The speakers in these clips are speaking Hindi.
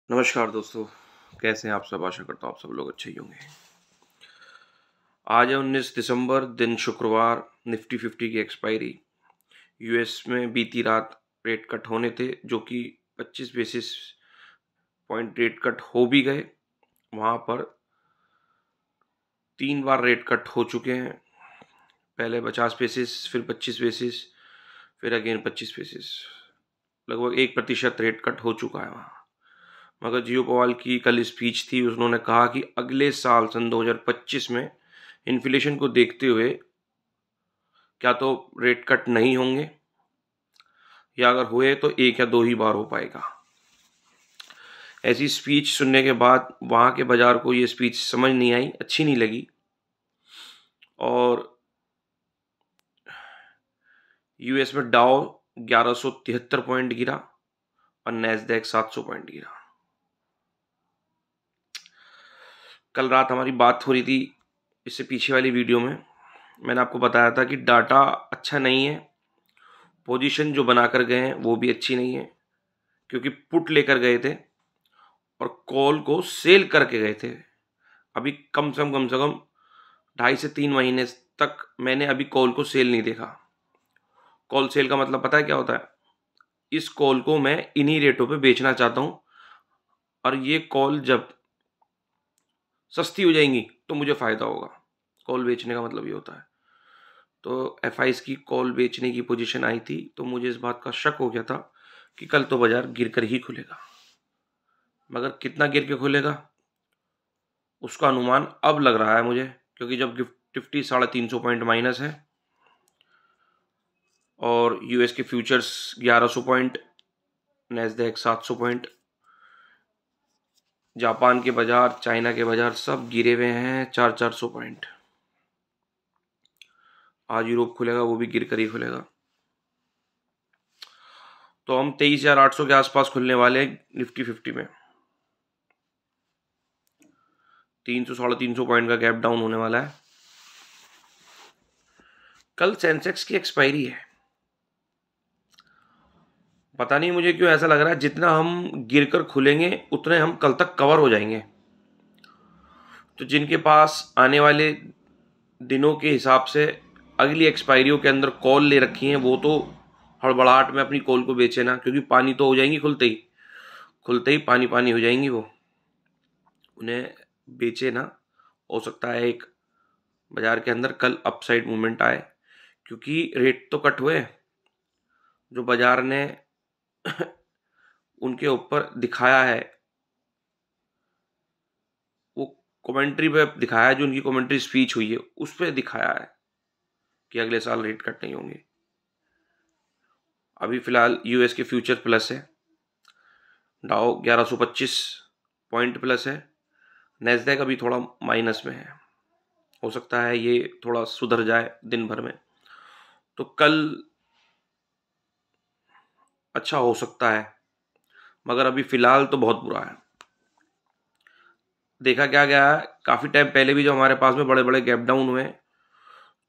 नमस्कार दोस्तों, कैसे हैं आप सब। आशा करता हूँ आप सब लोग अच्छे ही होंगे। आज है 19 दिसंबर, दिन शुक्रवार। निफ्टी 50 की एक्सपायरी। यूएस में बीती रात रेट कट होने थे, जो कि 25 बेसिस पॉइंट रेट कट हो भी गए। वहाँ पर 3 बार रेट कट हो चुके हैं। पहले 50 बेसिस, फिर 25 बेसिस, फिर अगेन 25 बेसिस। लगभग 1% रेट कट हो चुका है वहाँ। मगर जियो पवाल की कल स्पीच थी, उन्होंने कहा कि अगले साल सन 2025 में इन्फ्लेशन को देखते हुए क्या तो रेट कट नहीं होंगे, या अगर हुए तो 1 या 2 ही बार हो पाएगा। ऐसी स्पीच सुनने के बाद वहाँ के बाजार को ये स्पीच समझ नहीं आई, अच्छी नहीं लगी, और यूएस में डाउ 1173 पॉइंट गिरा और नैस्डैक 700 पॉइंट गिरा। कल रात हमारी बात हो रही थी, इससे पीछे वाली वीडियो में मैंने आपको बताया था कि डाटा अच्छा नहीं है, पोजीशन जो बनाकर गए हैं वो भी अच्छी नहीं है, क्योंकि पुट लेकर गए थे और कॉल को सेल करके गए थे। अभी कम से कम 2.5 से 3 महीने तक मैंने अभी कॉल को सेल नहीं देखा। कॉल सेल का मतलब पता है क्या होता है? इस कॉल को मैं इन्हीं रेटों पे बेचना चाहता हूँ, और ये कॉल जब सस्ती हो जाएंगी तो मुझे फ़ायदा होगा। कॉल बेचने का मतलब ये होता है। तो एफआईज की कॉल बेचने की पोजीशन आई थी, तो मुझे इस बात का शक हो गया था कि कल तो बाजार गिर कर ही खुलेगा। मगर कितना गिर के खुलेगा उसका अनुमान अब लग रहा है मुझे, क्योंकि जब निफ्टी 350 पॉइंट माइनस है और यूएस के futures 1100 point, Nasdaq 700 point, Japan के बाजार, चाइना के बाजार सब गिरे हुए हैं 400 पॉइंट। आज यूरोप खुलेगा, वो भी गिर कर ही खुलेगा। तो हम 23,800 के आसपास खुलने वाले हैं निफ्टी 50 में। 300-350 पॉइंट का गैप डाउन होने वाला है। कल सेंसेक्स की एक्सपायरी है। पता नहीं मुझे क्यों ऐसा लग रहा है जितना हम गिरकर खुलेंगे उतने हम कल तक कवर हो जाएंगे। तो जिनके पास आने वाले दिनों के हिसाब से अगली एक्सपायरियों के अंदर कॉल ले रखी हैं, वो तो हड़बड़ाहट में अपनी कॉल को बेचे ना, क्योंकि पानी तो हो जाएंगी खुलते ही पानी पानी हो जाएंगी वो, उन्हें बेचे ना। हो सकता है एक बाजार के अंदर कल अपसाइड मूवमेंट आए, क्योंकि रेट तो कट हुए जो बाजार ने उनके ऊपर दिखाया है, वो कमेंट्री पे दिखाया है, जो उनकी कमेंट्री स्पीच हुई है उस पर दिखाया है कि अगले साल रेट कट नहीं होंगे। अभी फिलहाल यूएस के फ्यूचर प्लस है, डाउ 1125 पॉइंट प्लस है, नैस्डैक अभी थोड़ा माइनस में है। हो सकता है ये थोड़ा सुधर जाए दिन भर में, तो कल अच्छा हो सकता है, मगर अभी फिलहाल तो बहुत बुरा है। देखा क्या गया है, काफ़ी टाइम पहले भी जो हमारे पास में बड़े बड़े गैप डाउन हुए,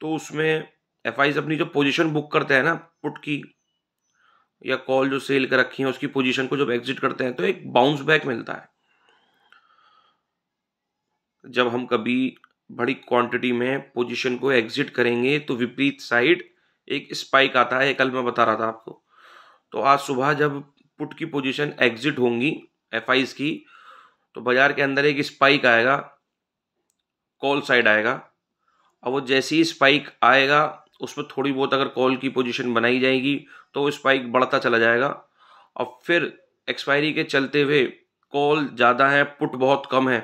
तो उसमें एफआईज अपनी जो पोजीशन बुक करते हैं ना, पुट की या कॉल जो सेल कर रखी है उसकी पोजीशन को जब एग्जिट करते हैं तो एक बाउंस बैक मिलता है। जब हम कभी बड़ी क्वांटिटी में पोजीशन को एग्जिट करेंगे तो विपरीत साइड एक स्पाइक आता है, कल मैं बता रहा था आपको। तो आज सुबह जब पुट की पोजीशन एग्जिट होंगी एफआईज की, तो बाजार के अंदर एक स्पाइक आएगा, कॉल साइड आएगा, और वो जैसे ही स्पाइक आएगा उसमें थोड़ी बहुत अगर कॉल की पोजीशन बनाई जाएगी तो वो स्पाइक बढ़ता चला जाएगा, और फिर एक्सपायरी के चलते हुए कॉल ज़्यादा है, पुट बहुत कम है,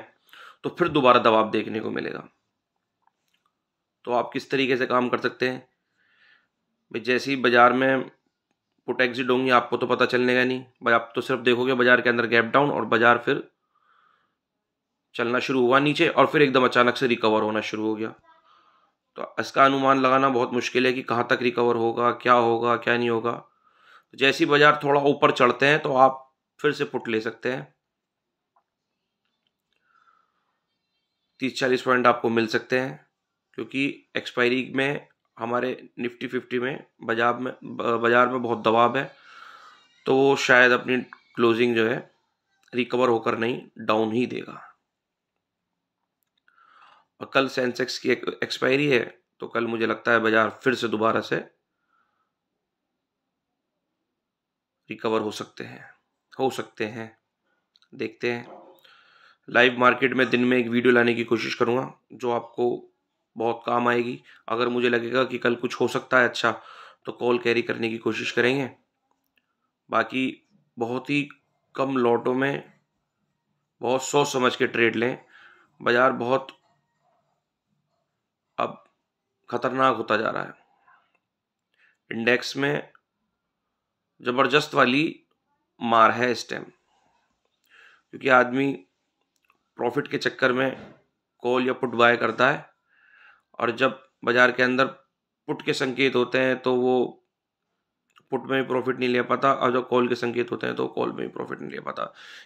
तो फिर दोबारा दबाव देखने को मिलेगा। तो आप किस तरीके से काम कर सकते हैं भाई? जैसे ही बाजार में पुट एग्जिट होंगी आपको तो पता चलने का नहीं भाई, आप तो सिर्फ देखोगे बाजार के अंदर गैप डाउन, और बाजार फिर चलना शुरू हुआ नीचे और फिर एकदम अचानक से रिकवर होना शुरू हो गया। तो इसका अनुमान लगाना बहुत मुश्किल है कि कहाँ तक रिकवर होगा, क्या नहीं होगा। जैसे ही बाजार थोड़ा ऊपर चढ़ते हैं तो आप फिर से पुट ले सकते हैं, 30-40 पॉइंट आपको मिल सकते हैं, क्योंकि एक्सपायरी में हमारे निफ्टी 50 में बाजार में बहुत दबाव है, तो वो शायद अपनी क्लोजिंग जो है रिकवर होकर नहीं डाउन ही देगा। और कल सेंसेक्स की एक्सपायरी है, तो कल मुझे लगता है बाजार फिर से दोबारा से रिकवर हो सकते हैं, देखते हैं। लाइव मार्केट में दिन में एक वीडियो लाने की कोशिश करूँगा जो आपको बहुत काम आएगी। अगर मुझे लगेगा कि कल कुछ हो सकता है अच्छा, तो कॉल कैरी करने की कोशिश करेंगे। बाकी बहुत ही कम लॉटों में बहुत सोच समझ के ट्रेड लें। बाजार बहुत अब खतरनाक होता जा रहा है। इंडेक्स में जबरदस्त वाली मार है इस टाइम, क्योंकि आदमी प्रॉफिट के चक्कर में कॉल या पुट बाय करता है, और जब बाजार के अंदर पुट के संकेत होते हैं तो वो पुट में भी प्रॉफिट नहीं ले पाता, और जब कॉल के संकेत होते हैं तो कॉल में भी प्रॉफिट नहीं ले पाता,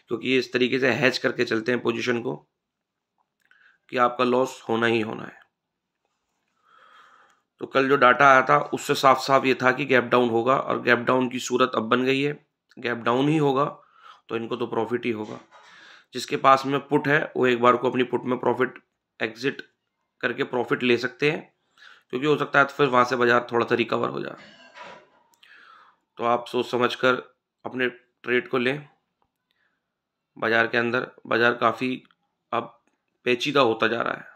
क्योंकि ये इस तरीके से हैच करके चलते हैं पोजीशन को कि आपका लॉस होना ही होना है। तो कल जो डाटा आया था उससे साफ साफ ये था कि गैप डाउन होगा, और गैप डाउन की सूरत अब बन गई है। गैप डाउन ही होगा तो इनको तो प्रॉफिट ही होगा। जिसके पास में पुट है वो एक बार को अपनी पुट में प्रॉफिट एग्जिट करके प्रॉफिट ले सकते हैं, क्योंकि हो सकता है तो फिर वहाँ से बाजार थोड़ा सा रिकवर हो जाए। तो आप सोच समझ कर अपने ट्रेड को लें। बाजार के अंदर बाजार काफ़ी अब पेचीदा होता जा रहा है।